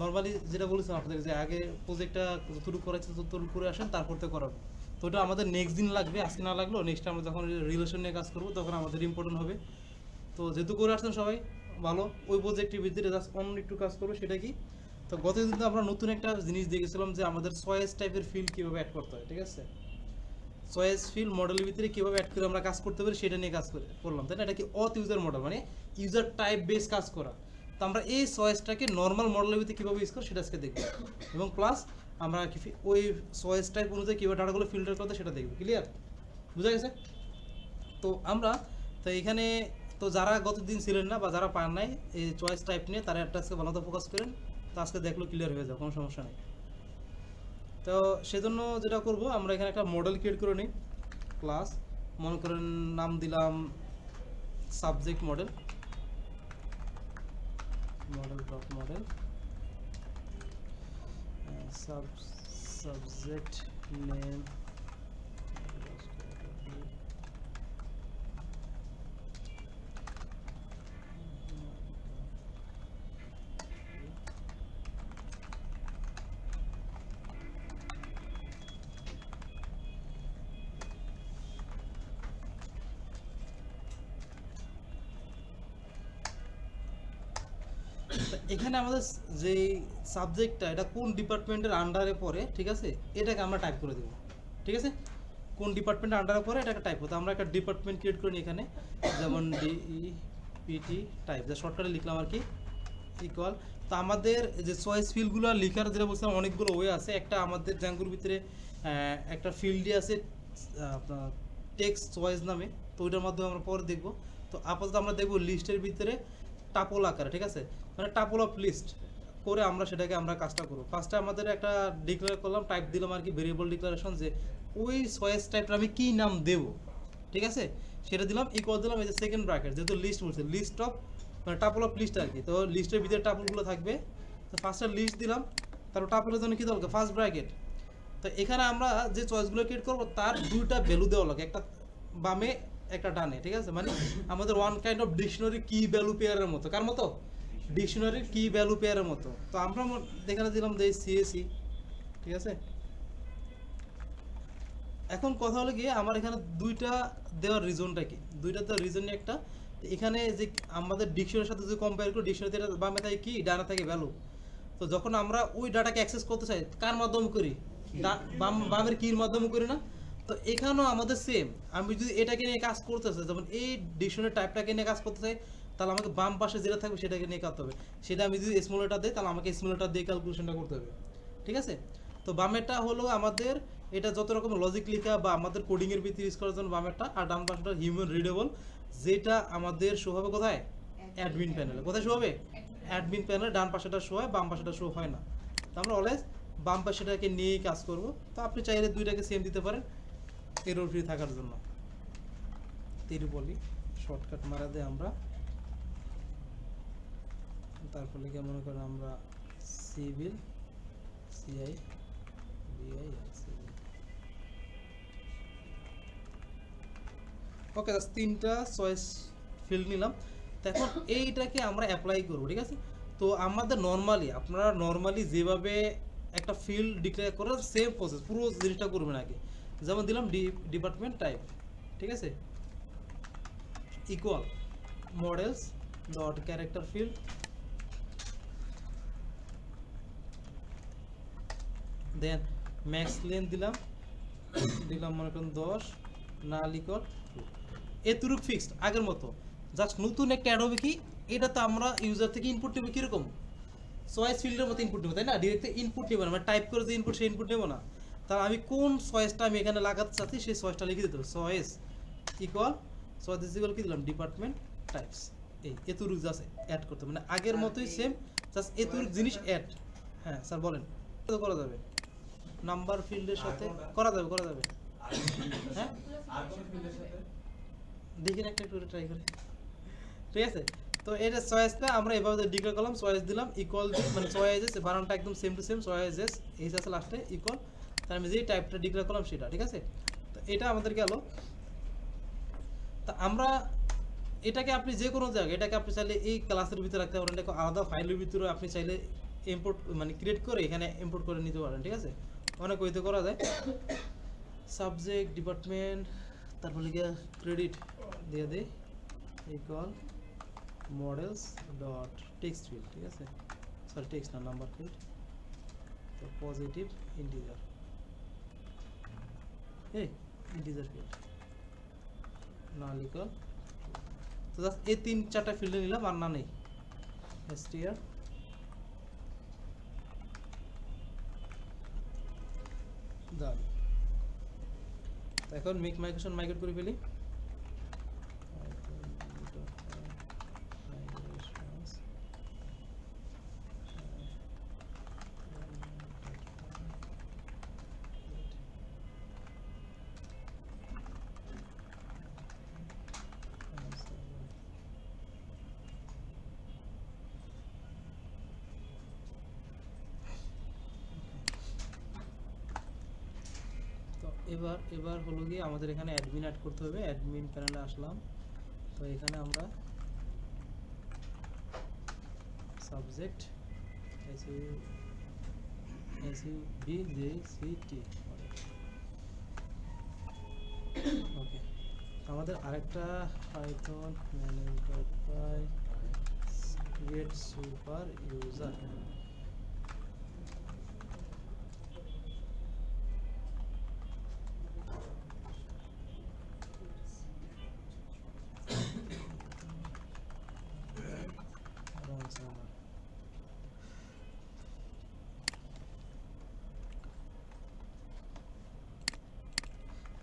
Normally যেটা বলেছিলাম আপনাদের যে আগে প্রজেক্টটা যতটুকু করাচ্ছে ততটুকু করে আসেন, তারপর তো করাবো। তো ওটা আমাদের নেক্সট দিন লাগবে, আজকে না লাগলেও নেক্সট আমরা যখন রিলেশন নিয়ে কাজ করবো তখন আমাদের ইম্পর্টেন্ট হবে। তো যেহেতু করে আসছেন সবাই ভালো, ওই প্রজেক্টের ভিতরে জাস্ট অন্য একটু কাজ করবো। সেটা কি, তো গতদিন তো আমরা নতুন একটা জিনিস দেখেছিলাম যে আমাদের চয়েস টাইপের ফিল্ড কীভাবে অ্যাড করতে হয়, ঠিক আছে? চয়েস ফিল্ড মডেলের ভিতরে কীভাবে অ্যাড করে আমরা কাজ করতে পারি সেটা নিয়ে কাজ করলাম, তাই না? এটা কি অথ ইউজার মডেল, মানে ইউজার টাইপ বেস কাজ করা। তো আমরা এই চয়েসটাকে নর্মাল মডেলের ভিতরে কীভাবে ইউজ করি সেটা আজকে দেখবো, এবং প্লাস আমরা ওই চয়েস টাইপ অনুযায়ী কীভাবে ডাটাগুলো ফিল্টার করতে সেটা দেখবো। ক্লিয়ার? বুঝা গেছে? তো আমরা তো এখানে তো যারা গতদিন ছিলেন না বা যারা পান নাই এই চয়েস টাইপ নিয়ে, তারা একটা আজকে ভালো ফোকাস করেন। তো আজকে দেখলো ক্লিয়ার হয়ে যাবে, কোনো সমস্যা নেই। তো সেজন্য যেটা করব, আমরা এখানে একটা মডেল ক্রিয়েট করে নিই। ক্লাস মনে করেন নাম দিলাম subject model, dot model subject name এখানে আমাদের যে সাবজেক্টটা এটা কোন ডিপার্টমেন্টের আন্ডারে পড়ে, ঠিক আছে, এটাকে আমরা টাইপ করে দেব। ঠিক আছে, কোন ডিপার্টমেন্টের আন্ডারে পড়ে এটাকে টাইপ করতে আমরা একটা ডিপার্টমেন্ট ক্রিয়েট করি এখানে, যেমন ডিইপিটি টাইপ, যা শর্টকাটে লিখলাম আর কি, ইকুয়াল। তো আমাদের যে চয়েস ফিল্ডগুলো লিখার যেটা বলছিলাম অনেকগুলো ওয়ে আছে। একটা আমাদের জ্যাঙ্গোর ভিতরে একটা ফিল্ডই আছে আপনার টেক্সট চয়েস নামে, তো ওইটার মাধ্যমে আমরা পরে দেখব। তো আপাতত আমরা দেখব লিস্টের ভিতরে টাপল আকারে, ঠিক আছে, মানে টাপল অফ লিস্ট করে আমরা সেটাকে আমরা কাজটা করব। ফার্স্টে আমাদের একটা ডিক্লেয়ার করলাম, টাইপ দিলাম আর কি, ভেরিয়েবল ডিক্লারেশন, যে ওই চয়েস টাইপটা আমি কী নাম দেব, ঠিক আছে, সেটা দিলাম। ইকুয়াল দিলাম এই যে সেকেন্ড ব্র্যাকেট, যেহেতু লিস্ট বলছে, লিস্ট অফ মানে টাপল অফ লিস্ট আর কি, তো লিস্টের ভিতরে টাপলগুলো থাকবে। তো ফার্স্টে লিস্ট দিলাম, তারপর টাপলের জন্য কী দরকার, ফার্স্ট ব্র্যাকেট। তো এখানে আমরা যে চয়েসগুলো ক্রিয়েট করবো তার দুইটা ভ্যালু দেওয়া লাগে, একটা বামে একটা ডানে, ঠিক আছে, মানে আমাদের ওয়ান কাইন্ড অফ ডিকশনারি কি ভ্যালু পেয়ারের মতো। কার মতো? ডিকশনারির কি ভ্যালু পেয়ারের মতো। তো আমরা এখানে দিলাম যে সিএসি, ঠিক আছে। এখন কথা হলো গিয়ে আমার এখানে দুইটা দেওয়ার রিজনটা কি, দুইটা দেওয়ার রিজন একটা, এখানে যে আমাদের ডিকশনারির সাথে যদি কম্পেয়ার করি, ডিকশনারিতে এটা বামে থাকে কি, ডানে থাকে ভ্যালু। তো যখন আমরা ওই ডাটাকে অ্যাক্সেস করতে চাই কার মাধ্যমে করি, বামের কির মাধ্যমে করি না? তো এখানেও আমাদের সেম, আমি যদি এটাকে নিয়ে কাজ করতে চাই, যেমন এই ডিকশনারি টাইপটাকে নিয়ে কাজ করতে চাই, তাহলে আমাকে বাম পাশে যেটা থাকবে সেটাকে নিয়ে করতে হবে। সেটা আমি যদি স্মল লেটার দিই তাহলে আমাকে স্মল লেটার দিয়ে ক্যালকুলেশনটা করতে হবে, ঠিক আছে। তো বামেরটা হলো আমাদের এটা যত রকম লজিক লেখা বা আমাদের কোডিংয়ের ভিত্তি ইউজ করার জন্য বামেরটা, আর ডান পাশটা হিউম্যান রিডেবল, যেটা আমাদের শো হবে কোথায়, অ্যাডমিন প্যানেলে। কোথায় শো হবে? অ্যাডমিন প্যানেলে ডান পাশেটা শো হয়, বাম পাশেটা শো হয় না। তো আমরা অলওয়েজ বাম পাশেটাকে নিয়েই কাজ করব। তো আপনি চাইলে দুইটাকে সেম দিতে পারেন এরর ফ্রি থাকার জন্য। তেরু বলি শর্টকাট মারা দেয় আমরা, তারপর লিখে মনে করেন আমরা সিভিল সিআই বিআই সিভিল। ওকে, তিনটা চয়েস ফিল্ড নিলাম। তো এখন এইটাকে আমরা অ্যাপ্লাই করবো, ঠিক আছে। তো আমাদের নর্মালি আপনারা নর্মালি যেভাবে একটা ফিল্ড ডিক্লেয়ার করেন সেম প্রসেস পুরো জিনিসটা করবেন আগে। যেমন দিলাম ডিপার্টমেন্ট টাইপ, ঠিক আছে, equal models dot character field, then max length দিলাম মনে করেন 10, নাল ইকুয়াল এতটুকু ফিক্সড আগের মতো। জাস্ট নতুন একটা অ্যাড হবে কি, এটা তো আমরা ইউজার থেকে ইনপুট নেব কীরকম, চয়েস ফিল্ডের মতো ইনপুট নেবো, তাই না? ডিরেক্ট ইনপুট নেবো না, মানে টাইপ করে যে ইনপুট সেই ইনপুট নেবো না। তাহলে আমি কোন চয়েসটা আমি এখানে লাগাতে চাচ্ছি সেই চয়েসটা লিখে দিতে হবে, চয়েস ইকুয়াল কী দিলাম, ডিপার্টমেন্ট টাইপস। এই এতটুকু জাস্ট অ্যাড করতে, মানে আগের মতোই সেম, জাস্ট এতটুকু জিনিস অ্যাড। হ্যাঁ স্যার বলেন, করা যাবে নাম্বার ফিল্ডের সাথে করা যাবে হ্যাঁ, দেখি না একটা একটু ট্রাই করে, ঠিক আছে। তো এটা চয়েসটা আমরা এভাবে ডিক্লেয়ার করলাম, চয়েস দিলাম ইকুয়াল, মানে চয়েসেস বানানটা একদম same to same, choices H আছে লাস্টে ইকুয়াল, তার আমি যেই টাইপটা ডিক্লেয়ার করলাম সেটা, ঠিক আছে। তো এটা আমাদের গেল। তা আমরা এটাকে আপনি যে কোনো জায়গায় এটাকে আপনি চাইলে এই ক্লাসের ভিতরে রাখতে পারেন, এটাকে আলাদা ফাইলের ভিতরে আপনি চাইলে ইম্পোর্ট মানে ক্রিয়েট করে এখানে ইম্পোর্ট করে নিতে পারেন, ঠিক আছে? অনেক ওয়েতে করা যায়। সাবজেক্ট ডিপার্টমেন্ট, তারপর লিখে ক্রেডিট দিয়ে দিই equal models dot text field, ঠিক আছে? সরি টেক্সট না, নাম্বার ফিল্ড। তো পজিটিভ ইন্টিজার, এই ইন্টিজার ফিল্ড না লিখো। তো জাস্ট এই 3-4টা ফিল্ডে নিলাম, আর না নেই str ডান। তো এখন মেক মাইগ্রেশন মাইগ্রেট করে ফেলি। এবার হলো গিয়ে আমাদের এখানে অ্যাডমিন অ্যাড করতে হবে। অ্যাডমিন প্যানেলে আসলাম। তো এখানে আমরা সাবজেক্ট SUBJCT, ওকে। আমাদের আরেকটা python manager by create super user,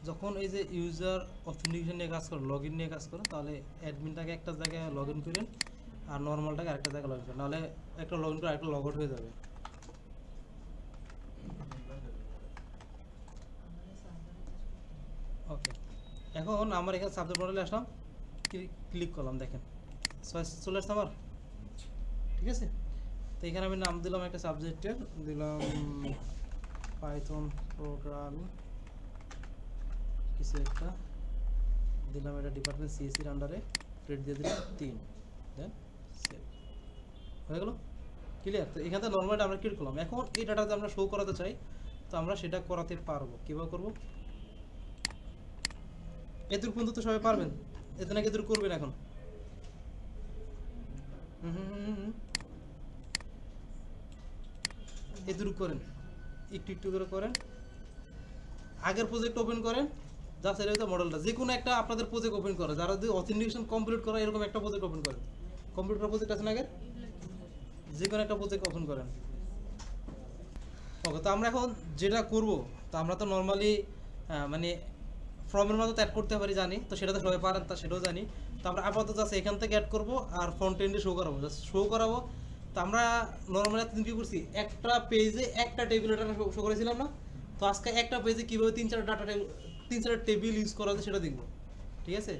যখন এই যে ইউজার অথেন্টিকেশন নিয়ে কাজ করে, লগইন নিয়ে কাজ করে, তাহলে অ্যাডমিনটাকে একটা জায়গায় লগইন করেন আর নর্মালটাকে আরেকটা জায়গায় লগইন করেন, নাহলে একটা লগইন করে আরেকটা লগ আউট হয়ে যাবে। ওকে, এখন আমার এখানে সাবজেক্ট মডেলে আসলাম, ক্লিক করলাম, দেখেন চলে আসছে আমার, ঠিক আছে? তো এখানে আমি নাম দিলাম একটা সাবজেক্টের, দিলাম পাইথন প্রোগ্রামিং কিছু একটা দিলাম, এটা ডিপার্টমেন্ট সিএসসির আন্ডারে, রেট দিয়ে দিলাম 3, দেন সেভ হয়ে গেল। ক্লিয়ার? তো এখান থেকে নর্মালটা আমরা ক্রিয়েট করলাম। এখন এই ডাটাতে আমরা শো করাতে চাই, তো আমরা সেটা করাতে পারবো। কীভাবে করবো? এদুর পর্যন্ত তো সবাই পারবেন, এতে নাকি এদুর করবেন এখন। এদুর করেন, একটু একটু করে করেন। আগের প্রজেক্ট ওপেন করেন, জাস্ট এটা হচ্ছে মডেলটা, যে কোনো একটা আপনাদের প্রজেক্ট ওপেন করে, যারা যদি অথেন্টিকেশন কমপ্লিট করে এরকম একটা প্রজেক্ট ওপেন করেন, কম্পিউটার প্রজেক্ট আছে না আগের, যে কোনো একটা প্রজেক্ট ওপেন করেন। ওকে, তো আমরা এখন যেটা করব, তো আমরা তো নর্মালি মানে ফর্মের মতো অ্যাড করতে পারি জানি, তো সেটা তো সবাই পারেন, তা সেটাও জানি। তো আমরা আপাতত আছে এখান থেকে অ্যাড করব আর ফ্রন্ট এন্ডে শো করাবো, জাস্ট শো করাবো। তো আমরা নর্মালি এতদিন কী করছি, একটা পেজে একটা টেবিল ডাটা শো করেছিলাম না? তো আজকে একটা পেজে কীভাবে 3-4টা টেবিল ইউজ করা যায় সেটা দেখবো, ঠিক আছে?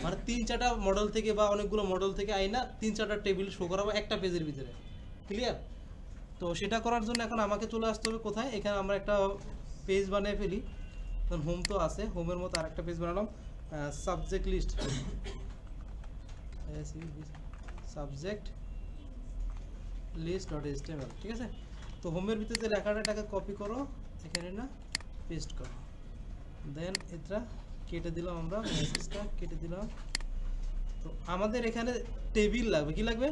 মানে 3-4টা মডেল থেকে বা অনেকগুলো মডেল থেকে আইনা 3-4টা টেবিল শো করাবো একটা পেজের ভিতরে। ক্লিয়ার? তো সেটা করার জন্য এখন আমাকে চলে আসতে হবে কোথায়, এখানে আমরা একটা পেজ বানিয়ে ফেলি। তখন হোম তো আছে, হোমের মতো আরেকটা পেজ বানালাম, subject list, subject list dot HTML, ঠিক আছে? তো হোমের ভিতরে যে লেখাটাকে কপি করো, এখানে না পেস্ট করো, দেন এটা কেটে দিলাম, আমরা মেসেজটা কেটে দিলাম। তো আমাদের এখানে টেবিল লাগবে, কি লাগবে?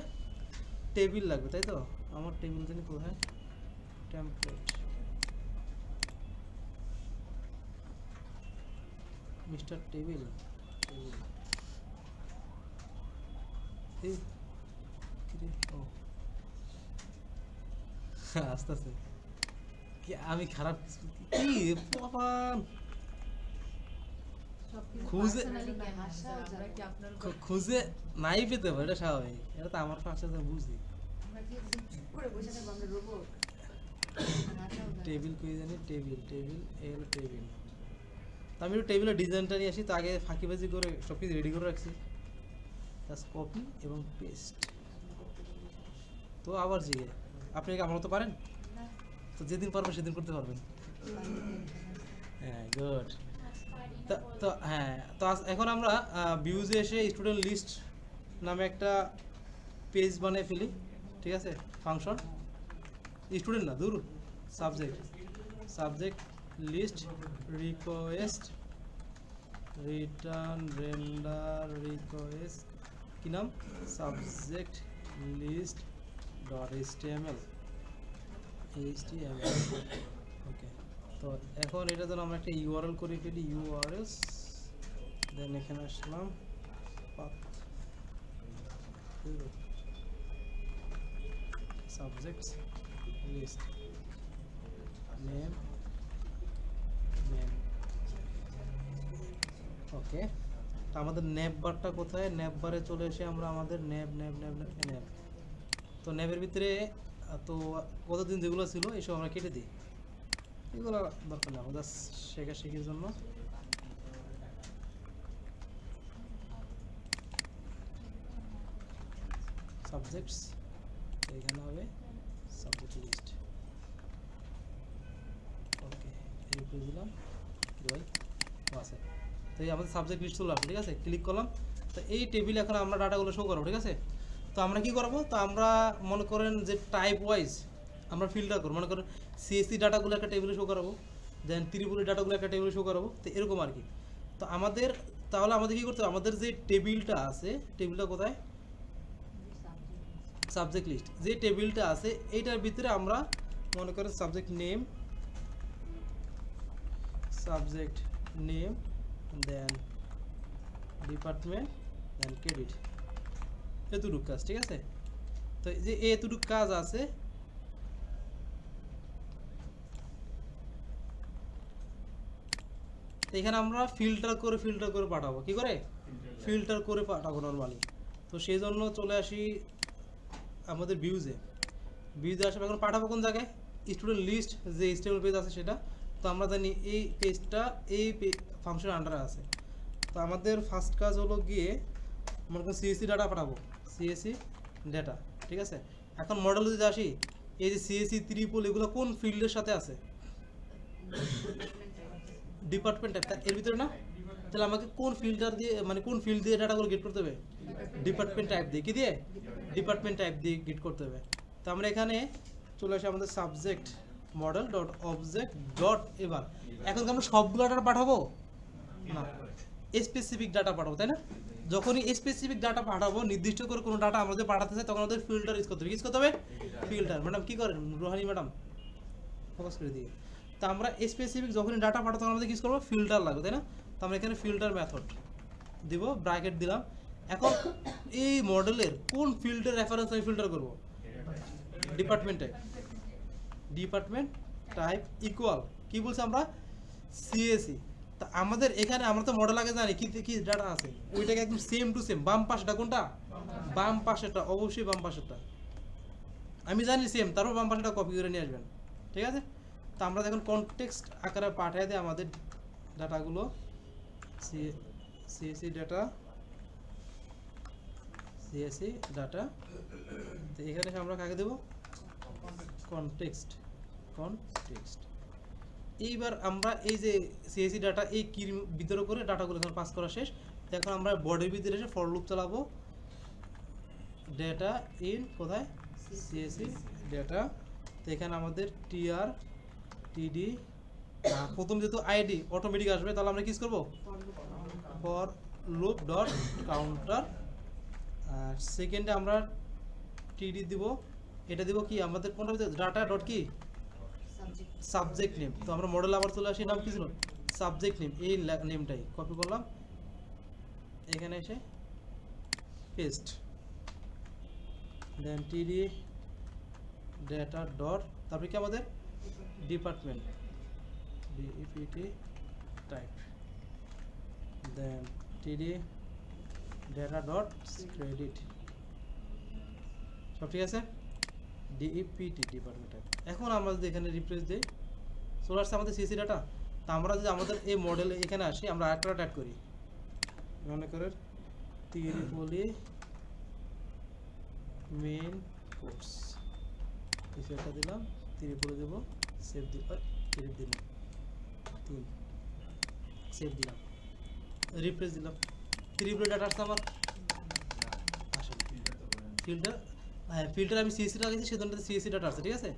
টেবিল লাগবে, তাই তো? আমার টেবিল জানি কোথায়, টেমপ্লেট, মিস্টার টেবিল, আস্তে আস্তে কি আমি খারাপ কি খুঁজে নাই পেতে পারে, এটা স্বাভাবিক, এটা তো আমার পাশে বুঝি। টেবিল কই জানি, টেবিল টেবিল। আমি একটু টেবিলের ডিজাইনটা নিয়ে আসি, তো আগে ফাঁকিবাজি করে সব কিছু রেডি করে রাখছি, জাস্ট কপি এবং পেস্ট। তো আবার জিগে, আপনি কি আমার মতো পারেন? তো যেদিন পারবেন সেদিন করতে পারবেন। হ্যাঁ, গুড। তো হ্যাঁ, তো এখন আমরা ভিউজে এসে স্টুডেন্ট লিস্ট নামে একটা পেজ বানিয়ে ফেলি, ঠিক আছে? ফাংশন স্টুডেন্ট না, দূর, subject, subject list request return render request কি নাম, subject list dot HTML, okay. তো এখন এটা যেন আমরা একটা ইউআরএল করে ফেলি, ইউআরএস, দেন এখানে আসলাম পাথ, সাবজেক্টস লিস্ট নেম, ওকে। তো আমাদের ন্যাপ বারটা কোথায়, ন্যাপ বারে চলে এসে আমরা আমাদের ন্যাপ ন্যাপ ন্যাপ ন্যাপ, তো ন্যাপের ভিতরে তো কতদিন যেগুলো ছিল এইসব আমরা কেটে দিই, এগুলো দরকার না, জাস্ট শেখার জন্য। সাবজেক্টস এখানে হবে সাবজেক্ট লিস্ট, ওকে, এই করে দিলাম ভাই, আছে। তো এই আমাদের সাবজেক্ট লিস্ট চলে আসবে, ঠিক আছে, ক্লিক করলাম। তো এই টেবিলে এখন আমরা ডাটাগুলো শো করবো, ঠিক আছে। তো আমরা কি করবো, তো আমরা মনে করেন যে টাইপ ওয়াইজ আমরা ফিল্টার করবো, মনে করেন সিএসসি ডাটাগুলো একটা টেবিলে শো করাবো, দেন ত্রিপুলি ডাটাগুলো একটা টেবিলে শো করাবো, তো এরকম আর কি। তো আমাদের তাহলে আমাদের কী করতে হবে, আমাদের যে টেবিলটা আছে, টেবিলটা কোথায়, সাবজেক্ট লিস্ট, যে টেবিলটা আছে এইটার ভিতরে আমরা মনে করেন সাবজেক্ট নেম দেন ডিপার্টমেন্ট দেন ক্রেডিট, এতটুকু কাজ, ঠিক আছে। তো যে এতটুকু কাজ আছে, এখানে আমরা ফিল্টার করে পাঠাবো, কি করে ফিল্টার করে পাঠাবো নর্মালি। তো সেই জন্য চলে আসি আমাদের ভিউজে আসবে, এখন পাঠাবো কোন জায়গায়, স্টুডেন্ট লিস্ট যে স্টেবল পেজ আছে সেটা। তো আমরা জানি এই পেজটা এই ফাংশন আন্ডারে আছে। তো আমাদের ফার্স্ট কাজ হলো গিয়ে মনে করেন সিএসসি ডাটা পাঠাবো, সিএসসি ডাটা, ঠিক আছে। এখন মডেল যদি আসি, এই যে সিএসসি ত্রিপল এগুলো কোন ফিল্ডের সাথে আছে, ডিপার্টমেন্ট টাইপ, এর ভিতরে না, তাহলে আমাকে কোন ফিল্টার দিয়ে মানে কোন ফিল্ড দিয়ে ডাটাগুলো গেট করতে হবে, ডিপার্টমেন্ট টাইপ দিয়ে, কি দিয়ে ডিপার্টমেন্ট টাইপ দিয়ে গেট করতে হবে। তো আমরা এখানে চলে আসি আমাদের subject model dot object dot, এবার এখন আমরা সবগুলো ডাটা পাঠাবো না, স্পেসিফিক ডাটা পাঠাবো, তাই না। যখনই স্পেসিফিক ডাটা পাঠাবো, নির্দিষ্ট করে কোনো ডাটা আমরা যদি পাঠাতে চাই, তখন আমাদের ফিল্টার ইউজ করতে হবে, ফিল্টার। ম্যাডাম কি করেন, রোহানি ম্যাডাম ফোকাস করে দিয়ে। তো আমরা স্পেসিফিক যখনই ডাটা পাঠাবো তখন আমাদের কি করবো, ফিল্টার লাগবে, তাই না। তো আমরা এখানে ফিল্টার মেথড দিব, ব্র্যাকেট দিলাম। এখন এই মডেলের কোন ফিল্ডের রেফারেন্স আমি ফিল্টার করব, ডিপার্টমেন্ট টাইপ ইকুয়াল কি বলছি আমরা, সিএসসি। তা আমাদের এখানে আমরা তো মডেল আগে জানি কি কি ডাটা আছে, ওইটাকে একদম সেম টু সেম, বাম পাশটা কোনটা, বাম পাশেরটা, অবশ্যই বাম পাশেরটা আমি জানি সেম, তারপর বাম পাশেটা কপি করে নিয়ে আসবেন, ঠিক আছে। তো আমরা এখন কনটেক্সট আকারে পাঠিয়ে দিই আমাদের ডাটাগুলো, সিএসসি ডাটা। তো এখানে আমরা কাকে দেব, কনটেক্সট। এইবার আমরা এই যে সিএসসি ডাটা এই কির ভিতরে করে ডাটাগুলো এখন পাস করা শেষ। এখন আমরা বডির ভিতরে এসে ফর লুপ চালাবো, ডেটা ইন কোথায়, সিএসসি ডাটা। তো এখানে আমাদের টিআর টিডি, প্রথম যেহেতু আইডি অটোমেটিক আসবে, তাহলে আমরা কি করব, ফর লুপ ডট কাউন্টার। আর সেকেন্ডে আমরা টিডি দিব, এটা দিব কি আমাদের কোনটা ডাটা ডট কি, সাবজেক্ট নেম। তো আমরা মডেল আবার চলে আসি, নাম কি ছিল, সাবজেক্ট নেম, এই নেমটাই কপি করলাম, এখানে এসে পেস্ট, দেন টিডি ডেটা ডট, তারপরে কি আমাদের ডিপার্টমেন্ট ডিইপিটি টাইপ, দেন টিডি ডেটা ডট ক্রেডিট, সব ঠিক আছে, ডিইপিটি ডিপার্টমেন্ট টাইপ। এখন আমরা যদি এখানে রিপ্লেস দিই, চলে আসছে আমাদের সিএসসি ডাটা। তা আমরা যদি আমাদের এই মডেলে এখানে আসি, আমরা আরেকটা অ্যাড করি, মনে করেন ত্রিপলি মেইন কোর্স, কিছু একটা দিলাম, ত্রিপলি দেবো, সেভ দিলাম, সেভ দিলাম, রিপ্লেস দিলাম, ত্রিপলি ডাটা আসছে আমার, আসলে ফিল্টার, হ্যাঁ ফিল্টার আমি সিএসসি লাগাইছি, সেজন্য সিএসসি ডাটা আসছে, ঠিক আছে।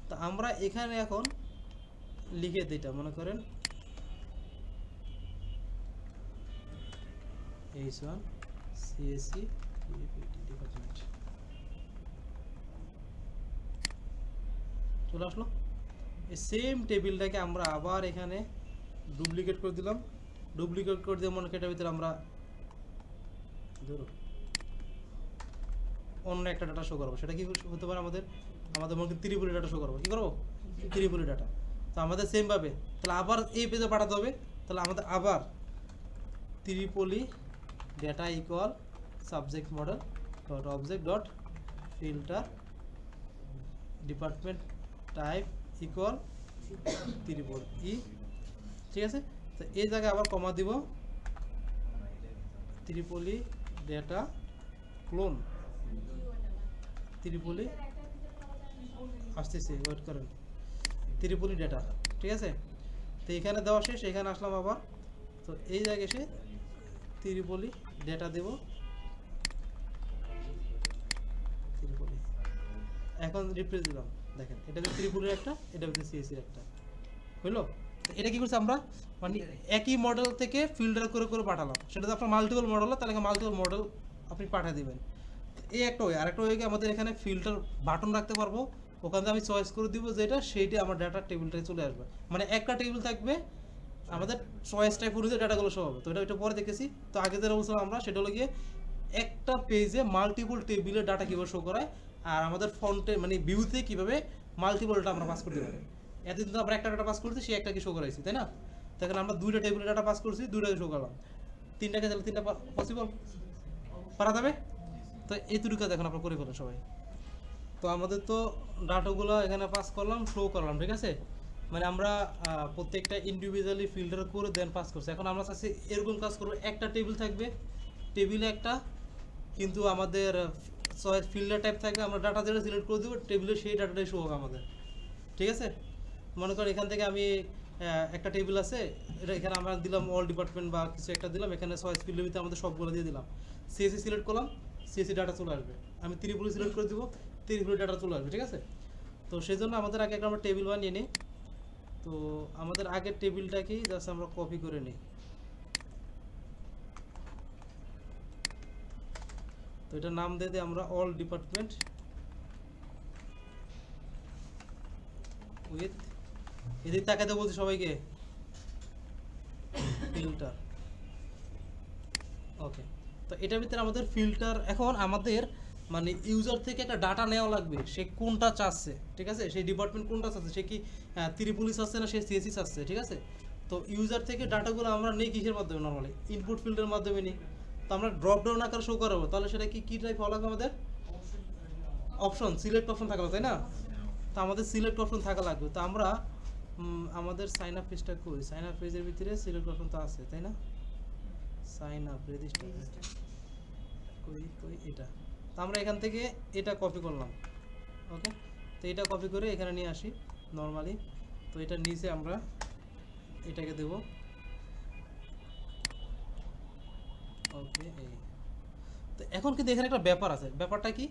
তো আমরা এখানে এখন লিখে দিটা মনে করেন H1 CSC ডিপার্টমেন্ট চলে আসলো। এই সেম টেবিলটাকে আমরা আবার এখানে ডুপ্লিকেট করে দিলাম। ডুপ্লিকেট করে দিয়ে মনে এটার ভিতরে আমরা ধরো অন্য একটা ডাটা শো করবো। সেটা কি হতে পারে আমাদের মনে করি ত্রিপুলি ডাটা শো করবো। কি করবো? ত্রিপুলি ডাটা। তো আমাদের সেম ভাবে তাহলে আবার এই পেজে পাঠাতে হবে। তাহলে আমাদের আবার ত্রিপুলি data equal subject model dot object dot filter department type equal ত্রিপুলি ঠিক আছে। তো এই জায়গায় আবার কমা দিব ত্রিপুলি ডেটা ক্লোন ত্রিপুলি আসতেছি ওয়েট করেন ত্রিপুলি ডেটা ঠিক আছে। তো এখানে দেওয়া শেষ, এখানে আসলাম আবার। তো এই জায়গায় এসে ত্রিপুলি ডেটা দেব ত্রিপুলি। এখন রিফ্রেশ দিলাম, দেখেন এটা হচ্ছে ত্রিপুলির একটা, এটা হচ্ছে সিএসসির একটা হইলো। এটা কি করছে আমরা মানে একই মডেল থেকে ফিল্টার করে করে পাঠালাম। সেটা যদি আপনার মাল্টিপল মডেল হয় তাহলে মাল্টিপল মডেল আপনি পাঠিয়ে দেবেন। এই একটা ওয়ে। আরেকটা ওয়ে আমাদের এখানে ফিল্টার বাটন রাখতে পারবো, ওখান থেকে আমি চয়েস করে দিব যেটা সেইটা আমার ডাটার টেবিলটায় চলে আসবে। মানে একটা টেবিল থাকবে আমাদের চয়েস টাইপ অনুযায়ী ডাটাগুলো সব হবে। তো এটা পরে দেখেছি। তো আগে যেটা বলছিলাম আমরা সেটা হলো গিয়ে একটা পেজে মাল্টিপল টেবিলের ডাটা কীভাবে শো করায় আর আমাদের ফন্টে মানে ভিউতে কীভাবে মাল্টিপল ডাটা আমরা পাস করতে পারি। এতদিন তো আমরা একটা ডাটা পাস করছি, সেই একটাকে শো করাইছি তাই না। তো এখন আমরা দুইটা টেবিলের ডাটা পাস করছি, দুইটাকে শো করলাম। তিনটাকে তাহলে তিনটা পসিবল পারা যাবে। তো এই তরিকা দেখুন আপনারা করে ফেলেন সবাই। তো আমাদের তো ডাটাগুলো এখানে পাস করলাম, শো করলাম ঠিক আছে। মানে আমরা প্রত্যেকটা ইন্ডিভিজুয়ালি ফিল্টার করে দেন পাস করছি। এখন আমরা চাচ্ছি এরকম কাজ করবো, একটা টেবিল থাকবে, টেবিলে একটা কিন্তু আমাদের ফিল্টার টাইপ থাকবে। আমরা ডাটা যেটা সিলেক্ট করে দেবো টেবিলে সেই ডাটাটাই শো হবে আমাদের ঠিক আছে। মনে করেন এখান থেকে আমি একটা টেবিল আছে, এটা এখানে আমরা দিলাম অল ডিপার্টমেন্ট বা কিছু একটা দিলাম, এখানে চয়েস ফিল্ডের ভিতরে আমাদের সবগুলো দিয়ে দিলাম। সিএসসি সিলেক্ট করলাম, সিএসসি ডাটা চলে আসবে। আমি ত্রিপুলি সিলেক্ট করে দিব, ত্রিপুলি ডাটা চলে আসবে ঠিক আছে। তো সেই জন্য আমাদের আগে একটা আমরা টেবিল বানিয়ে নিই। তো আমাদের আগের টেবিলটাকেই জাস্ট আমরা কপি করে নিই। তো এটা নাম দিয়ে দিই আমরা অল ডিপার্টমেন্ট উইথ, এদিক তাকাতে বলছি সবাইকে ফিল্টার। ওকে, তো এটার ভিতরে আমাদের ফিল্টার। এখন আমাদের মানে ইউজার থেকে একটা ডাটা নেওয়া লাগবে, সে কোনটা চাচ্ছে ঠিক আছে, সেই ডিপার্টমেন্ট কোনটা চাচ্ছে, সে কি ত্রিপুলি চাচ্ছে না সে সিএসসি চাচ্ছে ঠিক আছে। তো ইউজার থেকে ডাটাগুলো আমরা নেই কিসের মাধ্যমে, নর্মালি ইনপুট ফিল্ডের মাধ্যমে নিই। তো আমরা ড্রপ ডাউন আকারে শো করাবো, তাহলে সেটা কি টাইপ হওয়া লাগবে আমাদের অপশন, সিলেক্ট অপশন থাকা তাই না। তো আমাদের সিলেক্ট অপশন থাকা লাগবে। তো আমরা আমাদের সাইন আপ পেজটা করি, সাইন আপ পেজের ভিতরে সিলেক্ট অপশন তো আছে তাই না। সাইন আপ রেজিস্টার কই এটা। তো আমরা এখান থেকে এটা কপি করলাম। ওকে, তো এটা কপি করে এখানে নিয়ে আসি নর্মালি। তো এটা নিচে আমরা এটাকে দেব। ওকে, এই তো এখন কিন্তু এখানে একটা ব্যাপার আছে। ব্যাপারটা কি,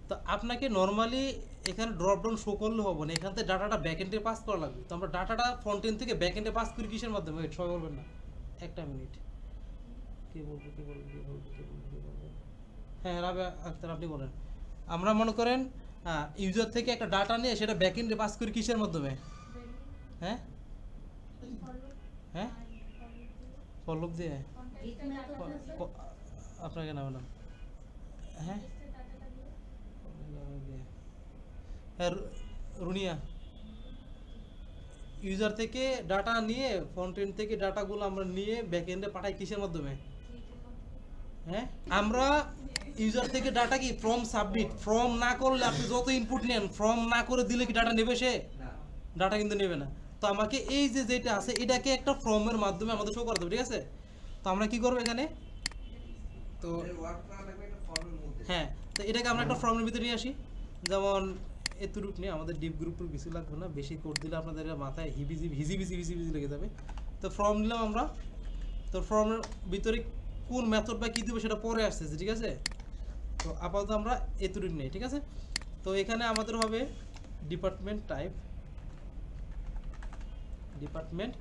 তো আপনাকে নর্মালি এখানে ড্রপ ডাউন শো করলে হবে না, এখান থেকে ডাটাটা ব্যাকএন্ডে পাস করা লাগবে। তো আমরা ডাটাটা ফ্রন্ট এন্ড থেকে ব্যাকএন্ডে পাস করি কিসের মাধ্যমে, সবাই বলবেন না, একটা মিনিট। কে বলবো হ্যাঁ রাবে আক্তার আপনি বলেন। আমরা মনে করেন ইউজার থেকে একটা ডাটা নিয়ে সেটা ব্যাকএন্ডে পাস করি কিসের মাধ্যমে, হ্যাঁ হ্যাঁ পল্লব দিয়ে আপনাকে নাম নাম হ্যাঁ হ্যাঁ রুনিয়া। ইউজার থেকে ডাটা নিয়ে ফ্রন্ট এন্ড থেকে ডাটাগুলো আমরা নিয়ে ব্যাক এন্ডে পাঠাই কিসের মাধ্যমে, হ্যাঁ আমরা ইউজার থেকে ডাটা কি ফর্ম সাবমিট, ফর্ম না করলে আপনি যত ইনপুট নেন ফর্ম না করে দিলে কি ডাটা নেবে, সে ডাটা কিন্তু নেবে না। তো আমাকে এই যে যেটা আছে এটাকে একটা ফর্মের মাধ্যমে আমাদের শো করাতে হবে ঠিক আছে। তো আমরা কি করবো এখানে, তো হ্যাঁ তো এটাকে আমরা একটা ফর্মের ভিতরে নিয়ে আসি। যেমন এতটুক নিয়ে আমাদের ডিপ গ্রুপের বেশি লাগবে না, বেশি কোড দিলে আপনাদের মাথায় হিজিবিজি লেগে যাবে। তো ফর্ম নিলাম আমরা। তো ফর্মের ভিতরে কোন মেথড বা কী দেবো সেটা পরে আসতেছে ঠিক আছে। তো আপাতত আমরা এতটুক নেই ঠিক আছে। তো এখানে আমাদের হবে ডিপার্টমেন্ট টাইপ ডিপার্টমেন্ট,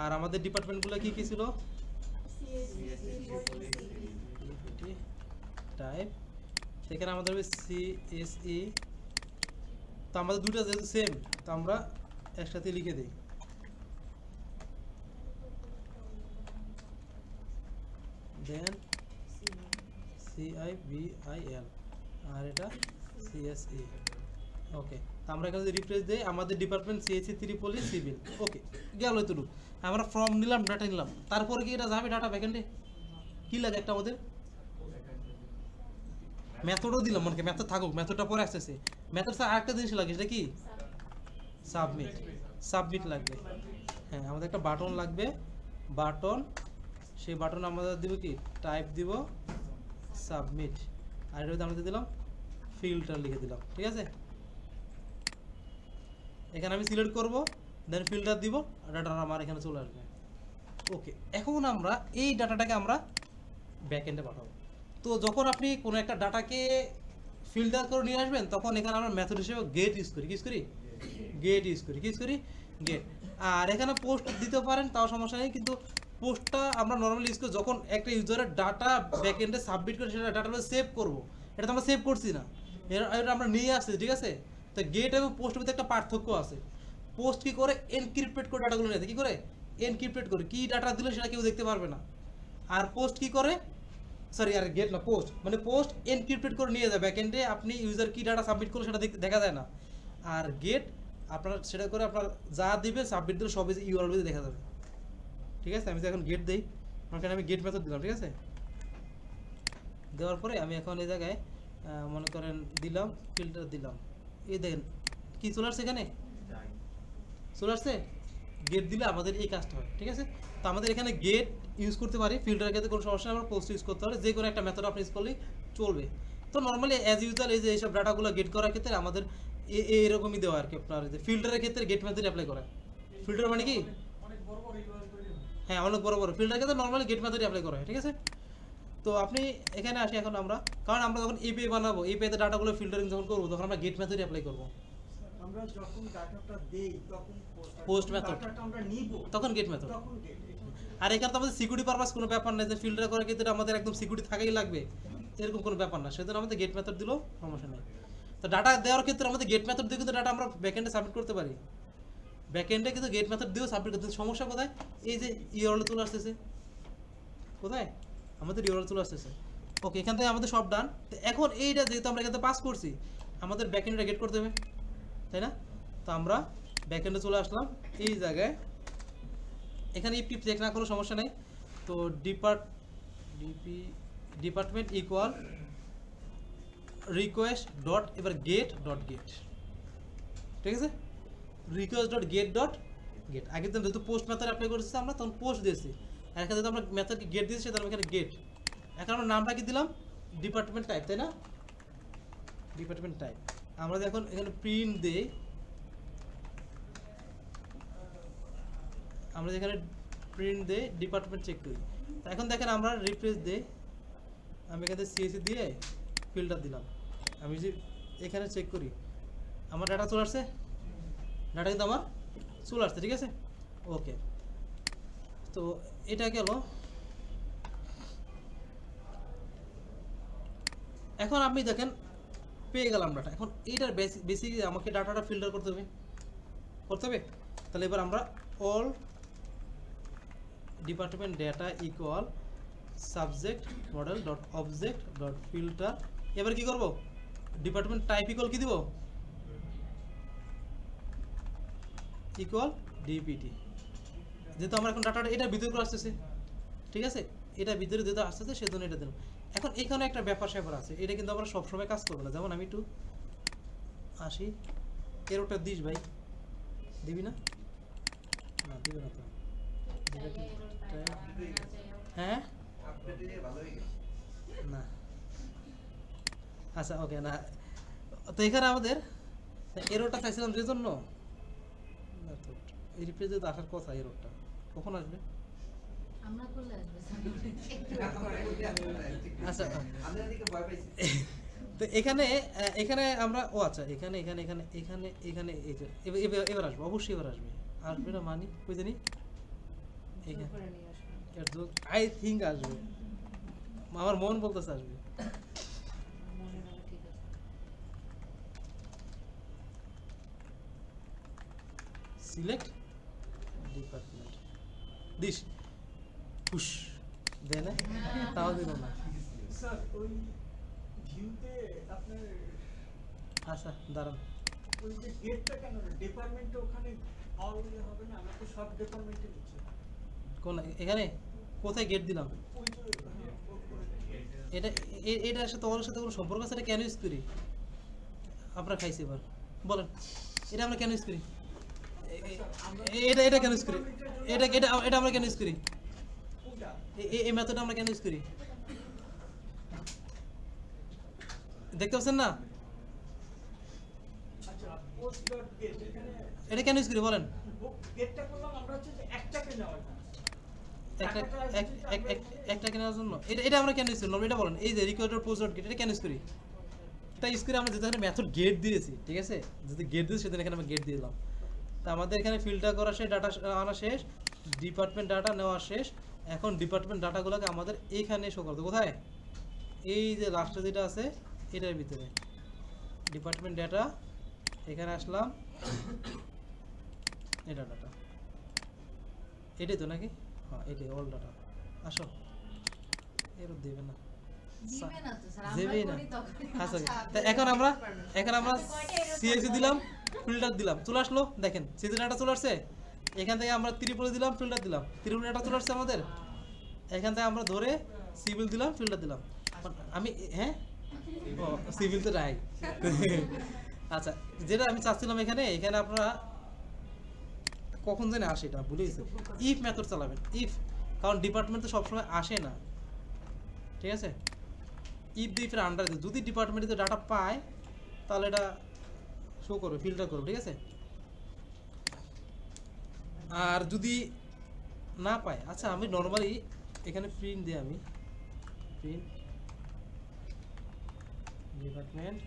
আর আমাদের ডিপার্টমেন্টগুলো কি কি ছিল টাইপ, সেখানে আমাদের হবে সিএসই। তো আমাদের দুটো যেহেতু সেম, তো আমরা একসাথে লিখে দিই দেন CIVIL আর এটা CSE। ওকে, তো আমরা এখানে রিপ্লেস দিই আমাদের ডিপার্টমেন্ট CSE ত্রিপলি সিভিল। ওকে, গেল এতটুকু। আমরা ফর্ম নিলাম, ডাটা নিলাম, তারপরে কি এটা যাবে ডাটা ব্যাকএন্ডে? কি লাগে একটা আমাদের মেথডও দিলাম, মনে মেথড থাকুক, মেথডটা পরে আসতেছে। মেথড স্যার আরেকটা জিনিস লাগে, সেটা কি সাবমিট। সাবমিট লাগবে, হ্যাঁ আমাদের একটা বাটন লাগবে, বাটন। সেই বাটন আমাদের দিব কি টাইপ দিব সাবমিট, আর এটা আমরা দিলাম ফিল্টার লিখে দিলাম। ঠিক আছে, এখানে আমি সিলেক্ট করব, দেন ফিল্টার দিব, ডাটা আমার এখানে চলে আসবে। ওকে, এখন আমরা এই ডাটাটাকে আমরা ব্যাকএন্ডে পাঠাবো। তো যখন আপনি কোনো একটা ডাটাকে ফিল্টার করে নিয়ে আসবেন, তখন এখানে আমরা মেথড হিসেবে গেট ইউজ করি। গেট ইউজ করি গেট। আর এখানে পোস্ট দিতে পারেন, তাও সমস্যা নেই, কিন্তু পোস্টটা আমরা নর্মালি ইউজ করি যখন একটা ইউজারের ডাটা ব্যাকএন্ডে সাবমিট করে সেটা ডাটাটা সেভ করব। এটা তো আমরা সেভ করছি না, এটা আমরা নিয়ে আসছি। ঠিক আছে, তো গেট এবং পোস্টের মধ্যে একটা পার্থক্য আছে। পোস্ট কি করে এনক্রিপ্টেড করে ডাটাগুলো নিয়ে কি করে এনক্রিপ্টেড করে, কি ডাটা দিলে সেটা কেউ দেখতে পারবে না। আর পোস্ট কি করে, সরি আর গেট না, পোস্ট মানে পোস্ট এনক্রিপ্টেড করে নিয়ে যায় ব্যাকএন্ডে, আপনি ইউজার কি ডাটা সাবমিট করলে সেটা দেখা যায় না। আর গেট আপনার সেটা করে আপনার যা দিবে সাবমিট দিলে সবই ইউআরএল দেখা যাবে। ঠিক আছে, আমি এখন গেট দেই, ওখানে আমি গেট মেথড দিলাম। ঠিক আছে, দেওয়ার পরে আমি এখন এই জায়গায় মনে করেন দিলাম ফিল্টার দিলাম, এই দেখেন কি চলে আসছে, এখানে চলে আসছে। গেট দিলে আমাদের এই কাজটা হয়। ঠিক আছে, তো আমাদের এখানে গেট ইউজ করতে পারি, ফিল্টারের ক্ষেত্রে কোনো সমস্যা নেই, আমরা পোস্ট ইউজ করতে পারি, যে কোনো একটা মেথড আপনি ইউজ করলেই চলবে। তো নর্মালি অ্যাজ ইউজুয়াল এই যে এইসব ডাটাগুলো গেট করার ক্ষেত্রে আমাদের এরকমই দেওয়া আর কি। আপনার যে ফিল্টারের ক্ষেত্রে গেট মেথড অ্যাপ্লাই করা, ফিল্টার মানে কি হ্যাঁ অনেক বড় বড় ফিল্টারের ক্ষেত্রে নর্মালি গেট মেথড অ্যাপ্লাই করা হয়। ঠিক আছে, তো আপনি এখানে আসি এখন আমরা, কারণ আমরা যখন এপিআই বানাবো, এপিআইতে ডাটাগুলো ফিল্টারিং যখন করবো, তখন আমরা গেট মেথড অ্যাপ্লাই করবো। আমরা যখন ডাটাটা দেই তখন পোস্ট মেথড, ডাটাটা আমরা নিব তখন গেট মেথড। তখন গেট। আর এখানে তো আমাদের সিকিউরিটি পারপাস কোনো ব্যাপার নাই যে ফিল্টার করার ক্ষেত্রে আমাদের একদম সিকিউরিটি থাকাই লাগবে, এরকম কোনো ব্যাপার না, সেজন্য আমাদের গেট মেথড দিলেও সমস্যা নেই। তো ডাটা দেওয়ার ক্ষেত্রে আমাদের গেট মেথড দিয়ে কিন্তু ডাটা আমরা ব্যাকএন্ডে সাবমিট করতে পারি। ব্যাকএন্ডে কিন্তু গেট মেথড দিয়েও সাবমিট করতে, সমস্যা কোথায়, এই যে ইউআরএল চলে আসতেছে, কোথায় আমাদের ইউআরএল চলে আসতেছে। ওকে, এখান থেকে আমাদের সব ডান। তো এখন এইটা যেহেতু আমরা এখান থেকে পাস করছি, আমাদের ব্যাকএন্ডে গেট করতে হবে, তাই না? তো আমরা ব্যাকএন্ডে চলে আসলাম, এই জায়গায় এখানে ইফ চেক না করলেও সমস্যা নেই। তো ডিপার্টমেন্ট ইকুয়াল রিকোয়েস্ট ডট এবার গেট ডট গেট। ঠিক আছে, request dot gate dot gate. আগে তো যেহেতু পোস্ট মেথড অ্যাপ্লাই করেছি আমরা, তখন পোস্ট দিয়েছি, আর এখানে যেহেতু আমরা মেথডকে গেট দিয়েছি, তাহলে এখানে গেট। এখন আমরা নামটা কি দিলাম, ডিপার্টমেন্ট টাইপ, তাই না? Department type. আমরা এখন এখানে প্রিন্ট দেই, আমরা যেখানে প্রিন্ট দেই ডিপার্টমেন্ট চেক করি। এখন দেখেন আমরা রিফ্রেশ দেই, আমি এখানে সিএসসি দিয়ে ফিল্টার দিলাম, আমি যদি এখানে চেক করি আমার ডাটা চলে আসছে, ডাটা কিন্তু আমার চলে আসছে। ঠিক আছে, ওকে, তো এটা গেল। এখন আপনি দেখেন পেয়ে গেলাম ডাটা। এখন এইটার বেসিক আমাকে ডাটাটা ফিল্টার করতে হবে। তাহলে এবার আমরা all department data equal subject model dot object dot filter. এবার কি করব, ডিপার্টমেন্ট টাইপ ইকুয়াল কি দিব, ইকুয়াল ডিপিটি। যেহেতু আমরা এখন ডাটাটা এটার ভিতরে করে আসতেছে, ঠিক আছে, এটা ভিতরে যেহেতু আসতেছে সেজন্য এটা দিলাম। এখন এখানে একটা ব্যাপার স্যাপার আছে, এটা কিন্তু আমরা সবসময় কাজ করবো না। যেমন আমি একটু আসি, এরোটা দিস ভাই, দিবি না? না দিবে না তো, হ্যাঁ না, আচ্ছা ওকে না। তো এখানে আমাদের এরোটা চাইছিলাম যে জন্য, এই রিপ্লেসে তো আসার কথা, এরোটা কখন আসবে? আচ্ছা তো এখানে এখানে আমরা ও আচ্ছা এখানে এখানে এখানে এখানে এখানে এই যে এবার আসবে, অবশ্যই এবার আসবে। আসবে না মানি কই জানি এখানে এর যোগ আই থিঙ্ক আসবে, আমার মন বলতেছে আসবে। সিলেক্ট ডিপার্টমেন্ট দিস পুশ দেয় না, তাও দিল না। স্যার ওই ভিউতে আপনার আচ্ছা দাঁড়ান, ওই যে গেটটা কেন ডিপার্টমেন্টে ওখানে অল দিলে হবে না? আমরা তো সব ডিপার্টমেন্টে দিচ্ছি। কোন এখানে কোথায় গেট দিলাম? ওই যে হ্যাঁ, এটা এটার সাথে ওর সাথে কোনো সম্পর্ক আছে? এটা কেন ইউজ করি? আপনারা খাইছি এবার বলেন, এটা আমরা কেন ইউজ করি? এটা এটা কেন ইউজ করি? এটা এটা এটা আমরা কেন ইউজ করি? ওটা এই মেথডটা আমরা কেন ইউজ করি? দেখতে পাচ্ছেন না? আচ্ছা পোস্ট ডট গেট এখানে এটা কেন ইউজ করি বলেন? গেটটা করলাম আমরা হচ্ছে যে একটাকে নেওয়ার জন্য। একটা একটা কেনার জন্য এটা এটা আমরা কেন ইউজ করি? এটা বলেন, এই যে রিকোয়ার্ড পোস্ট ডট গেট এটা কেন ইউজ করি? এটা ইউজ করে আমরা যেখানে মেথড গেট দিয়েছি, ঠিক আছে, যদি গেট দিয়েছি সেদিন এখানে আমরা গেট দিয়ে দিলাম। তা আমাদের এখানে ফিল্টার করা শেষ, ডাটা আনা শেষ, ডিপার্টমেন্ট ডাটা নেওয়া শেষ। এখন ডিপার্টমেন্ট ডাটাগুলোকে আমাদের এইখানে শো করতে, কোথায়? এই যে লাস্টে যেটা আছে এটার ভিতরে ডিপার্টমেন্ট ডাটা, এখানে আসলাম, এটা ডাটা, এটাই তো নাকি? হ্যাঁ এটাই অল ডাটা। আসো, এর দেবে না, দেবেই না। আচ্ছা তা এখন আমরা সিএসসি দিলাম, ফিল্টার দিলাম, চলে আসলো। দেখেন সিএসসি ডাটা চলে আসছে। এখান থেকে আমরা ত্রিপুরা দিলাম, ফিল্টার দিলাম, ত্রিপুরা ডাটা চলে আসছে আমাদের। এখান থেকে আমরা ধরে সিভিল দিলাম, ফিল্টার দিলাম। আমি হ্যাঁ ও সিভিল তো নাই। আচ্ছা যেটা আমি চাচ্ছিলাম এখানে, এখানে আপনারা কখন জানি আসে এটা ভুলে গেছি, ইফ মেথড চালাবেন, ইফ, কারণ ডিপার্টমেন্ট তো সবসময় আসে না, ঠিক আছে? ইফ দিয়ে ফের আন্ডার দিয়ে যদি ডিপার্টমেন্টে ডাটা পায় তাহলে এটা শো করবে, ফিল্টার করবে, ঠিক আছে? আর যদি না পায়, আচ্ছা আমি নর্মালি এখানে প্রিন্ট দিই, আমি প্রিন্ট ডিপার্টমেন্ট,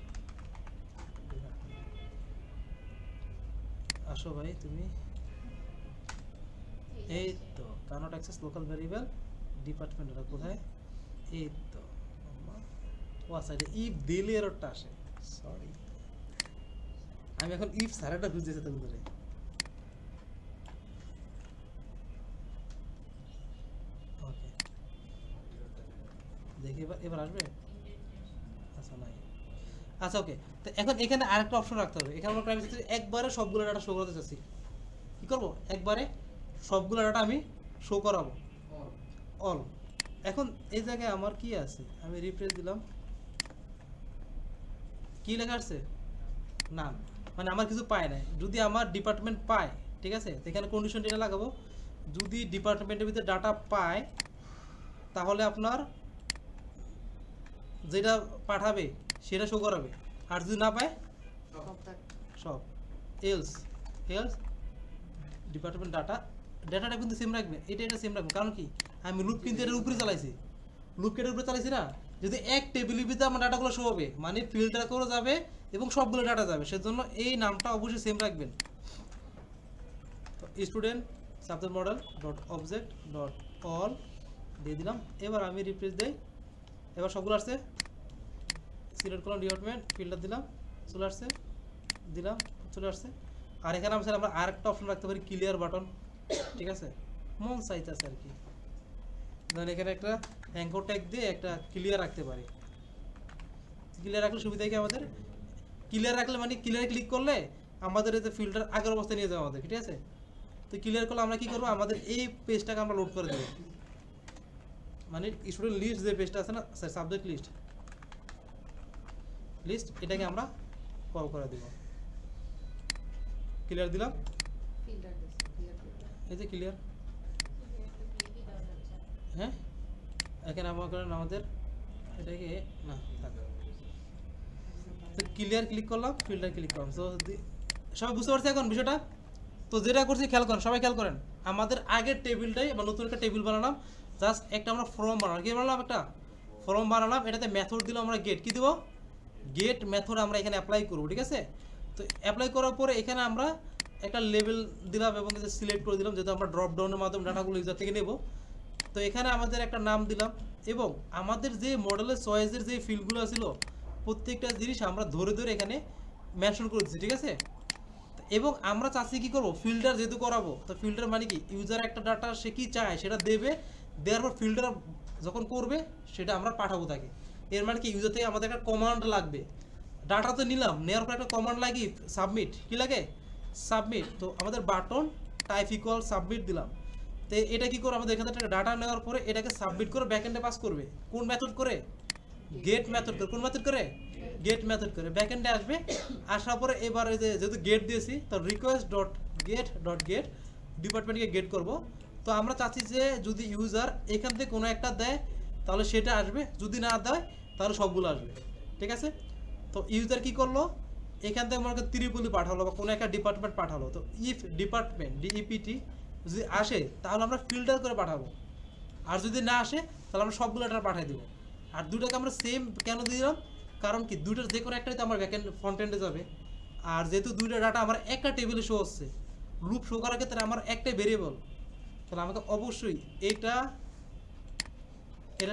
আসো ভাই তুমি, এই তো Connaught access local variable department, এটা কোথায়? এই তো ও আচ্ছা, এটা ইফ দিলে এররটা আসে, সরি আমি এখন ইফ সারাটা খুঁজতেছি তখন ধরে। ওকে দেখি এবার এবার আসবে। আচ্ছা নাই, আচ্ছা ওকে। তো এখন এখানে আরেকটা অপশন রাখতে হবে, এখানে আমরা প্রাইভেসি একবারে সবগুলো ডাটা শো করতে চাচ্ছি, কি করব? একবারে সবগুলো ডাটা আমি শো করাবো, অল। এখন এই জায়গায় আমার কি আছে, আমি রিফ্রেশ দিলাম, কি লেখা আসছে? না, মানে আমার কিছু পায় নাই। যদি আমার ডিপার্টমেন্ট পায়, ঠিক আছে, এখানে কন্ডিশন এটা লাগাবো, যদি ডিপার্টমেন্টের ভিতরে ডাটা পায় তাহলে আপনার যেটা পাঠাবে সেটা শো করাবে, আর যদি না পায় সব এলস এলস ডিপার্টমেন্ট ডাটাটা কিন্তু সেম রাখবে, এটা সেম রাখবে। কারণ কি, আমি লুপ কিন্তু এটার উপরে চালাইছি, লুপ এটার উপরে চালাইছি না, যদি এক টেবিলের ভিতরে আমার ডাটাগুলো শো হবে, মানে ফিল্টার করে যাবে এবং সবগুলো ডাটা যাবে, সেজন্য এই নামটা অবশ্যই সেম রাখবেন। তো student subject model dot object dot all দিয়ে দিলাম। এবার আমি রিফ্রেশ দেই, এবার সবগুলো আসছে, সিলেক্ট করলাম ডিপার্টমেন্ট, ফিল্টার দিলাম, চলে আসছে, দিলাম, চলে আসছে। আর এখানে আমরা আরেকটা অপশন রাখতে পারি, ক্লিয়ার বাটন, ঠিক আছে, মন চাইতেছে আর কি। ধরেন এখানে একটা অ্যাঙ্কর ট্যাগ দিয়ে একটা ক্লিয়ার রাখতে পারি, ক্লিয়ার রাখলে সুবিধা কি আমাদের, ক্লিয়ার রাখলে মানে ক্লিয়ার ক্লিক করলে আমাদের এতে ফিল্টার আগের অবস্থায় নিয়ে যাবে আমাদের, ঠিক আছে? তো ক্লিয়ার করলে আমরা কি করবো, আমাদের এই পেজটাকে আমরা লোড করে দেবো, মানে স্টুডেন্ট লিস্ট যে পেজটা আছে না স্যার, সাবজেক্ট লিস্ট লিস্ট, এটাকে আমরা কল করে দেব। ক্লিয়ার দিলাম, এই যে ক্লিয়ার, হ্যাঁ এখানে আমাদের এটাকে না থাক, তো ক্লিয়ার ক্লিক করলাম, ফিল্টার ক্লিক করলাম। তো সবাই বুঝতে পারছি এখন বিষয়টা? তো যেটা করছি খেয়াল করেন, সবাই খেয়াল করেন, আমাদের আগের টেবিলটাই বা নতুন একটা টেবিল বানালাম, জাস্ট একটা আমরা ফর্ম বানালাম, কি বানালাম? একটা ফর্ম বানালাম, এটাতে মেথড দিলাম আমরা গেট, কি দিব? গেট মেথড আমরা এখানে অ্যাপ্লাই করব, ঠিক আছে? তো অ্যাপ্লাই করার পরে এখানে আমরা একটা লেভেল দিলাম এবং সিলেক্ট করে দিলাম, যেহেতু আমরা ড্রপ ডাউনের মাধ্যমে ডাটাগুলো ইউজার থেকে নেব। তো এখানে আমাদের একটা নাম দিলাম এবং আমাদের যে মডেলের চয়েসের যে ফিল্ডগুলো ছিল প্রত্যেকটা জিনিস আমরা ধরে ধরে এখানে মেনশন করে দিচ্ছি, ঠিক আছে? এবং আমরা চাচ্ছি কি করব, ফিল্টার যেহেতু করাবো, তো ফিল্টার মানে কি, ইউজার একটা ডাটা সে কি চায় সেটা দেবে, দেওয়ার পর ফিল্টার যখন করবে সেটা আমরা পাঠাবো তাকে। এর মানে কি, ইউজার থেকে আমাদের একটা কমান্ড লাগবে। ডাটা তো নিলাম, নেওয়ার পর একটা কমান্ড লাগে সাবমিট, কি লাগে সাবমিট। তো আমাদের বাটন টাইপ ইকুয়াল সাবমিট দিলাম। তো এটা কি করে, আমাদের এখান থেকে ডাটা নেওয়ার পরে এটাকে সাবমিট করে ব্যাকএন্ডে পাস করবে। কোন মেথড করে, গেট মেথড করে। কোন মেথড করে, গেট মেথড করে ব্যাকএন্ডে আসবে। আসার পরে এবার এই যে যেহেতু গেট দিয়েছি, তো রিকোয়েস্ট ডট গেট ডিপার্টমেন্টকে গেট করব। তো আমরা চাচ্ছি যে যদি ইউজার এখান থেকে কোনো একটা দেয় তাহলে সেটা আসবে, যদি না দেয় তাহলে সবগুলো আসবে, ঠিক আছে? তো ইউজার কি করলো, এখান থেকে মনে করেন ত্রিপুলি পাঠালো বা কোনো একটা ডিপার্টমেন্ট পাঠালো। তো ইফ ডিপার্টমেন্ট ডিইপিটি যদি আসে তাহলে আমরা ফিল্টার করে পাঠাবো, আর যদি না আসে তাহলে আমরা সবগুলো ডাটা পাঠিয়ে দেবো। আর দুটাকে আমরা সেম কেন দিলাম, কারণ কি দুইটার যে কোনো একটাই তো আমার ব্যাকএন্ড ফ্রন্ট এন্ডে যাবে। আর যেহেতু দুইটা ডাটা আমার একটা টেবিলে শো হচ্ছে, লুপ শো করার ক্ষেত্রে আমার একটাই ভেরিয়েবল, তাহলে আমাকে অবশ্যই এটার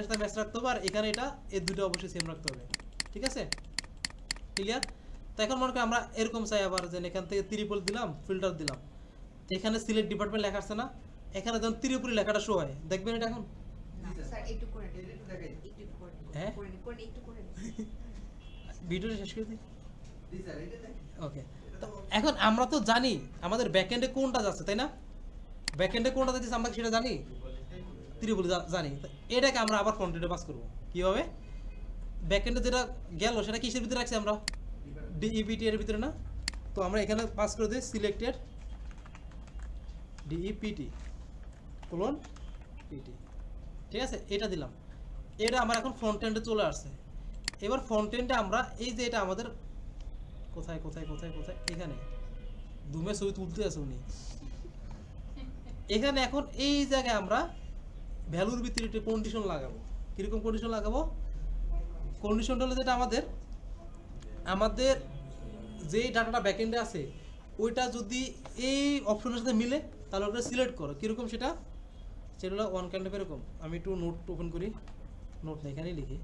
সাথে ম্যাচ রাখতে হবে, আর এখানে এটা এই দুটো অবশ্যই সেম রাখতে হবে, ঠিক আছে? ক্লিয়ার? তো এখন মনে করি আমরা এরকম চাই আবার যে এখান থেকে ত্রিপল দিলাম, ফিল্টার দিলাম, তো এখানে সিলেক্ট ডিপার্টমেন্ট লেখা আসছে না, এখানে যখন ত্রিপুরি লেখাটা শো হয়, দেখবেন এটা এখন হ্যাঁ ভিডিওটা শেষ করে দিই। ওকে, তো এখন আমরা তো জানি আমাদের ব্যাকএন্ডে কোনটা যাচ্ছে, তাই না? ব্যাকএন্ডে কোনটা যাচ্ছে আমরা সেটা জানি, ত্রিপুরি জানি। তো এটাকে আমরা আবার ফ্রন্ট এন্ডে পাস করব কিভাবে, ব্যাকএন্ডে যেটা গেল সেটা কিসের ভিতরে রাখছি আমরা, ডিইপিটি এর ভিতরে না? তো আমরা এখানে পাস করে দিই সিলেক্টেড ডিইপিটি কোলন পিটি, ঠিক আছে? এটা দিলাম, এটা আমার এখন ফ্রন্ট এন্ডে চলে আসছে। এবার ফ্রন্ট এন্ডে আমরা এই যে এটা আমাদের কোথায় এখানে ধুমে ছবি তুলতে আছে উনি, এখানে এখন এই জায়গায় আমরা ভ্যালুর ভিতরে একটা কন্ডিশন লাগাবো। কিরকম কন্ডিশন লাগাবো, কন্ডিশনটা হলো যেটা আমাদের যে ডাটাটা ব্যাকএন্ডে আছে ওইটা যদি এই অপশনের সাথে মিলে তাহলে ওটা সিলেক্ট করো। কীরকম সেটা হলো ওয়ান কাইন্ড অফ এরকম। আমি একটু নোট ওপেন করি, নোট না এখানেই লিখি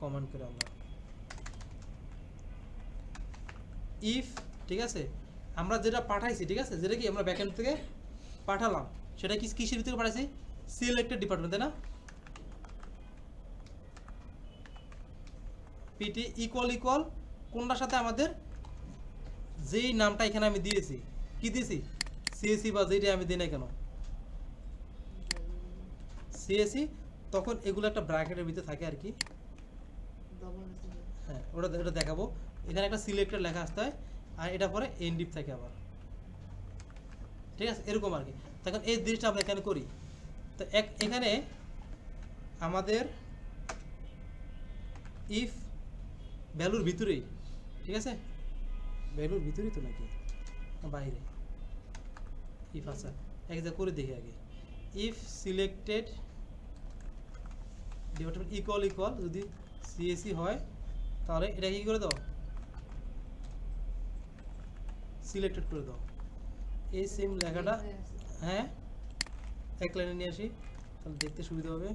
কমান্ড করে আমরা ইফ, ঠিক আছে? আমরা যেটা পাঠাইছি, ঠিক আছে, যেটা কি আমরা ব্যাকএন্ড থেকে পাঠালাম সেটা কি কিসের ভিতরে পাঠাইছি, সিলেক্টেড ডিপার্টমেন্ট, তাই না? পিটি ইকুয়াল কোনটার সাথে, আমাদের যেই নামটা এখানে আমি দিয়েছি, কি দিয়েছি, সিএসি বা যেটা আমি দিই না কেন সিএসি, তখন এগুলো একটা ব্র্যাকেটের ভিতরে থাকে আর কি। হ্যাঁ, ওটা দেখাবো। এখানে একটা সিলেক্টেড লেখা আসতে হয়, আর এটা পরে এনডিপ থাকে আবার, ঠিক আছে? এরকম আর কি। তখন এই জিনিসটা আমরা এখানে করি। তো এখানে আমাদের ইফ ভ্যালুর ভিতরেই, ঠিক আছে? ভ্যালুর ভিতরেই তো নাকি বাইরে, ইফ আচ্ছা এক জায়গা করে দেখি আগে। ইফ সিলেক্টেড ডিপার্টমেন্ট ইকুয়াল যদি সিএসি হয় তাহলে এটা কি করে দাও, সিলেক্টেড করে দাও। এই সেম লেখাটা হ্যাঁ এক লাইনে নিয়ে আসি, তাহলে দেখতে সুবিধা হবে।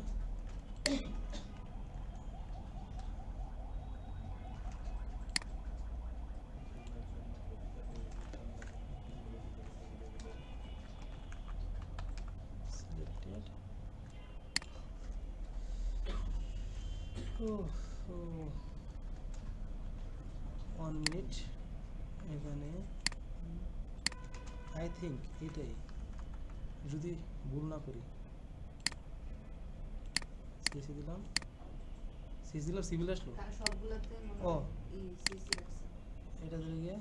ওয়ান মিনিট, এখানে আই থিঙ্ক এটাই, যদি ভুল না করি সিসি দিলাম সিভিল আসলো। ও এটা দিলে গিয়ে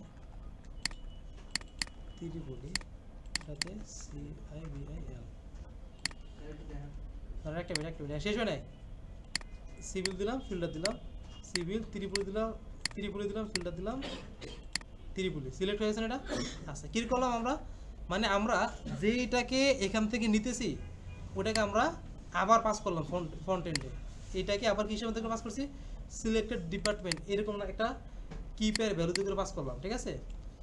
তিরি বলি, এটাতে CIVIL আর একটা মিনিট শেষ হয় নাই। সিভিল দিলাম, ফিল্টার দিলাম, সিভিল ত্রিপুলি দিলাম, ফিল্টার দিলাম, ত্রিপুলি সিলেক্ট হয়েছে না এটা। আচ্ছা কী করলাম আমরা, মানে আমরা যেইটাকে এখান থেকে নিতেছি ওটাকে আমরা আবার পাস করলাম ফ্রন্ট এন্ডে, এইটাকে আবার কিসের মধ্যে পাস করছি, সিলেক্টেড ডিপার্টমেন্ট এরকম একটা কি পেয়ার ভ্যালু দিয়ে পাস করলাম, ঠিক আছে?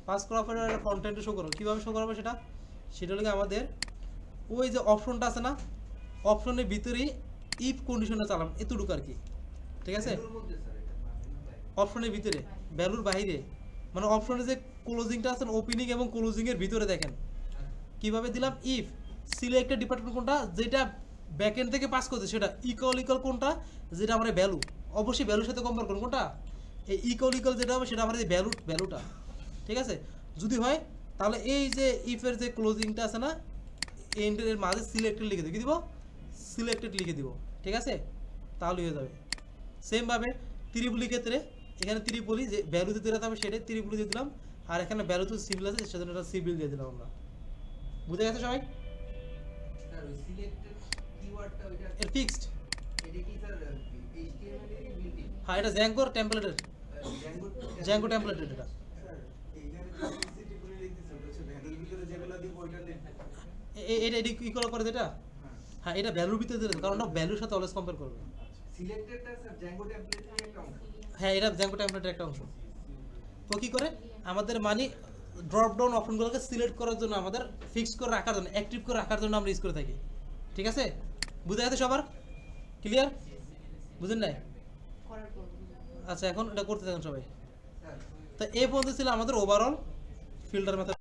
পাস করার পরে কন্টেন্টে শো করবো, কীভাবে শো করাবো সেটা হলো আমাদের ওই যে অপশনটা আছে না, অপশনের ভিতরেই ইফ কন্ডিশনটা চালাম এতটুকু আর কি, ঠিক আছে? অপশনের ভিতরে ভ্যালুর বাইরে, মানে অপশনের যে ক্লোজিংটা আছে ওপেনিং এবং ক্লোজিং এর ভিতরে দেখেন কিভাবে দিলাম, ইফ সিলেক্টেড ডিপার্টমেন্ট কোনটা যেটা ব্যাকএন্ড থেকে পাস করছে সেটা ইকুয়াল কোনটা যেটা আমার ভ্যালু, অবশ্যই ভ্যালুর সাথে কম্পেয়ার করুন কোনটা, এই ইকুয়াল যেটা হবে সেটা আমার এই ভ্যালুটা, ঠিক আছে? যদি হয় তাহলে এই যে ইফের যে ক্লোজিংটা আছে না এন্ডের মাঝে সিলেক্টেড লিখে দিব, সিলেক্টেড লিখে দিব, ঠিক আছে? তাহলে হয়ে যাবে। সেম ভাবে ত্রিপুলি ক্ষেত্রে এখানে ত্রিপুলি যে ভ্যালু দিতে হবে সেটাই ত্রিপুলি দিয়ে দিলাম, আর এখানে ভ্যালু তো সিভিল আছে সেজন্য এটা সিভিল দিয়ে দিলাম আমরা। বুঝে গেছে সবাই? স্যার ওই সিলেক্টেড কিওয়ার্ডটা ওইটা এর ফিক্সড, এটা কি স্যার এইচটিএমএল এর বিল্ট ইন হ্যাঁ এটা জ্যাঙ্গোর টেমপ্লেটের, জ্যাঙ্গো টেমপ্লেটের এটা। স্যার এইখানে সিটি করে লিখতেছে ওটা হচ্ছে ভ্যালুর ভিতরে যেগুলো দিব ওইটা লিখতে এটা ইকুয়াল করে যেটা, হ্যাঁ এটা ভ্যালুর ভিতরে দিতে কারণ ওটা ভ্যালুর সাথে অলওয়েজ কম্পেয়ার করবে। সিলেক্টেডটা স্যার জ্যাঙ্গো টেমপ্লেটের একটা অংশ হ্যাঁ এটা জ্যাঙ্গো টেমপ্লেটের একটা অংশ। ও কি করে আমাদের মানে ড্রপ ডাউন অপশনগুলোকে সিলেক্ট করার জন্য আমাদের ফিক্স করে রাখার জন্য অ্যাক্টিভ করে রাখার জন্য আমরা ইউজ করে থাকি, ঠিক আছে? বুঝে গেছে সবার? ক্লিয়ার? বুঝেন নাই? আচ্ছা এখন এটা করতে থাকুন সবাই। স্যার তো এই পর্যন্ত ছিল আমাদের ওভারঅল ফিল্টার মেথড।